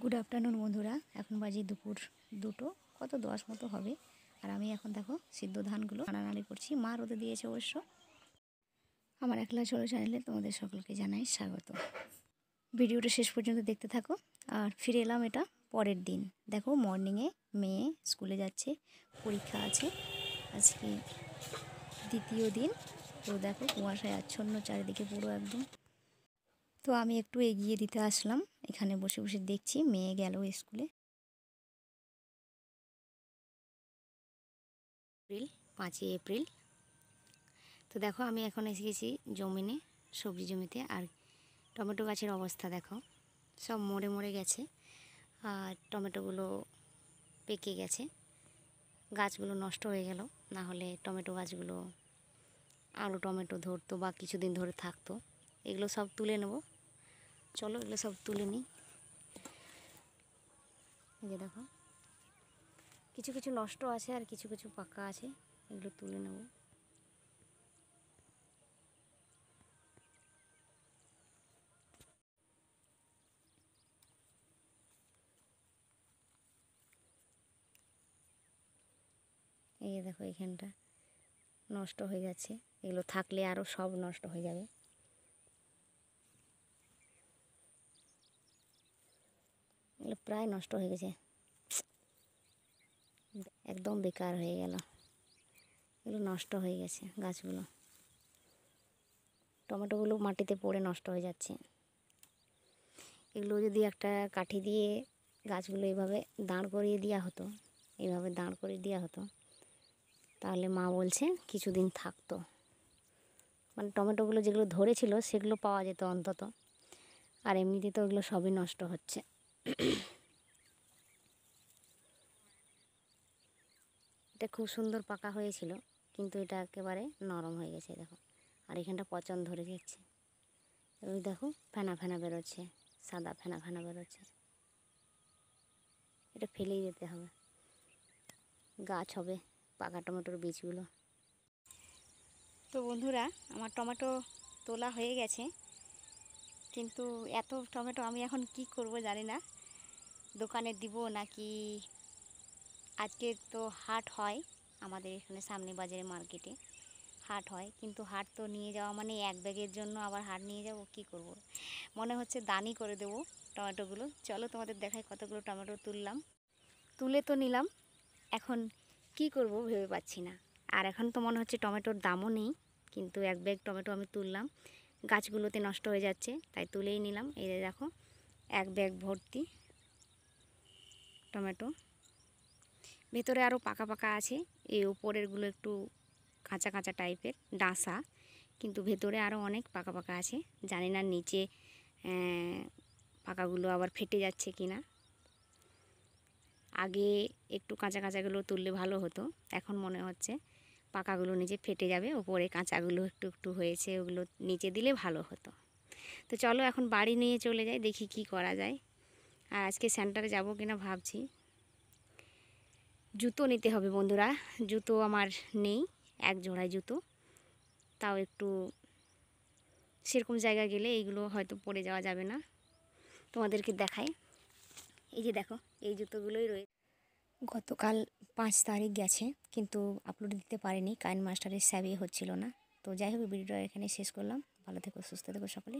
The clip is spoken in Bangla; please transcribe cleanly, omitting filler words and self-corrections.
গুড আফটারনুন বন্ধুরা, এখন বাজে দুপুর 2টো কত 10 মতো হবে। আর আমি এখন দেখো সিদ্ধ ধানগুলো নাড়ানাড়ি করছি। মা রোদে দিয়েছে অবশ্য। আমার একলা ছোলো চ্যানেলে তোমাদের সকলকে জানাই স্বাগত। ভিডিওটা শেষ পর্যন্ত দেখতে থাকো। আর ফিরে এলাম এটা পরের দিন। দেখো মর্নিংয়ে মেয়ে স্কুলে যাচ্ছে, পরীক্ষা আছে আজকে দ্বিতীয় দিন। তো দেখো কুয়াশায় আচ্ছন্ন চারিদিকে পুরো একদম। তো আমি একটু এগিয়ে দিতে আসলাম, এখানে বসে বসে দেখছি মেয়ে গেল স্কুলে। 5ই এপ্রিল। তো দেখো আমি এখন এসে গেছি জমিনে, সবজি জমিতে। আর টমেটো গাছের অবস্থা দেখো, সব মরে মরে গেছে। আর টমেটোগুলো পেকে গেছে, গাছগুলো নষ্ট হয়ে গেল। না হলে টমেটো গাছগুলো আলু টমেটো ধরতো বা কিছুদিন ধরে থাকতো। এগুলো সব তুলে নেব, চলো এগুলো সব তুলে নিই। এই যে দেখো কিছু কিছু নষ্ট আছে আর কিছু কিছু পাকা আছে, এগুলো তুলে নেব। এই যে দেখো এখানটা নষ্ট হয়ে যাচ্ছে, এগুলো থাকলে আরও সব নষ্ট হয়ে যাবে। এগুলো প্রায় নষ্ট হয়ে গেছে, একদম বেকার হয়ে গেল। এগুলো নষ্ট হয়ে গেছে গাছগুলো, টমেটোগুলো মাটিতে পড়ে নষ্ট হয়ে যাচ্ছে। এগুলো যদি একটা কাঠি দিয়ে গাছগুলো এইভাবে দাঁড় করিয়ে দেওয়া হতো, এইভাবে দাঁড় করিয়ে দেওয়া হতো, তাহলে মা বলছে কিছুদিন থাকতো। মানে টমেটোগুলো যেগুলো ধরেছিল সেগুলো পাওয়া যেত অন্তত। আর এমনিতে তো ওগুলো সবই নষ্ট হচ্ছে। এটা খুব সুন্দর পাকা হয়েছিল, কিন্তু এটা একেবারে নরম হয়ে গেছে দেখো। আর এখানটা পচন ধরে যাচ্ছে। ওই দেখো ফেনা ফেনা বেরোচ্ছে, সাদা ফেনা ফেনা বেরোচ্ছে। এটা ফেলেই দিতে হবে, গাছ হবে পাকা টমেটোর বীজগুলো। তো বন্ধুরা, আমার টমেটো তোলা হয়ে গেছে, কিন্তু এত টমেটো আমি এখন কি করব জানি না। দোকানে দিব নাকি, আজকে তো হাট হয় আমাদের এখানে সামনে বাজারে মার্কেটে হাট হয়, কিন্তু হাট তো নিয়ে যাওয়া মানে এক ব্যাগের জন্য আবার হাট নিয়ে যাব, কি করব। মনে হচ্ছে দানি করে দেব টমেটোগুলো। চলো তোমাদের দেখাই কতগুলো টমেটো তুললাম। তুলে তো নিলাম, এখন কি করব ভেবে পাচ্ছি না। আর এখন তো মনে হচ্ছে টমেটোর দামও নেই, কিন্তু এক ব্যাগ টমেটো আমি তুললাম। গাছগুলোতে নষ্ট হয়ে যাচ্ছে তাই তুলেই নিলাম। এই যে দেখো এক ব্যাগ ভর্তি টমেটো। ভেতরে আরও পাকা পাকা আছে, এই উপরেরগুলো একটু কাঁচা কাঁচা টাইপের ডাঁসা, কিন্তু ভেতরে আরও অনেক পাকা পাকা আছে। জানি না নিচে পাকাগুলো আবার ফেটে যাচ্ছে কি না। আগে একটু কাঁচা কাঁচাগুলো তুললে ভালো হতো, এখন মনে হচ্ছে পাকাগুলো নিচে ফেটে যাবে, ওপরে কাঁচাগুলো একটু একটু হয়েছে, ওগুলো নিচে দিলে ভালো হতো। তো চলো এখন বাড়ি নিয়ে চলে যাই, দেখি কি করা যায়। আর আজকে সেন্টারে যাব কিনা ভাবছি। জুতো নিতে হবে বন্ধুরা, জুতো আমার নেই, এক জোড়ায় জুতো। তাও একটু সেরকম জায়গায় গেলে এইগুলো হয়তো পরে যাওয়া যাবে না। তোমাদেরকে দেখাই, এই যে দেখো এই জুতোগুলোই রয়েছে। গতকাল 5 তারিখ গেছে, কিন্তু আপলোড দিতে পারিনি, কাইন মাস্টারের স্যাবই হচ্ছিল না। তো যাই হোক ভিডিওটা এখানে শেষ করলাম। ভালো থেকো, সুস্থ থেকো সকলে।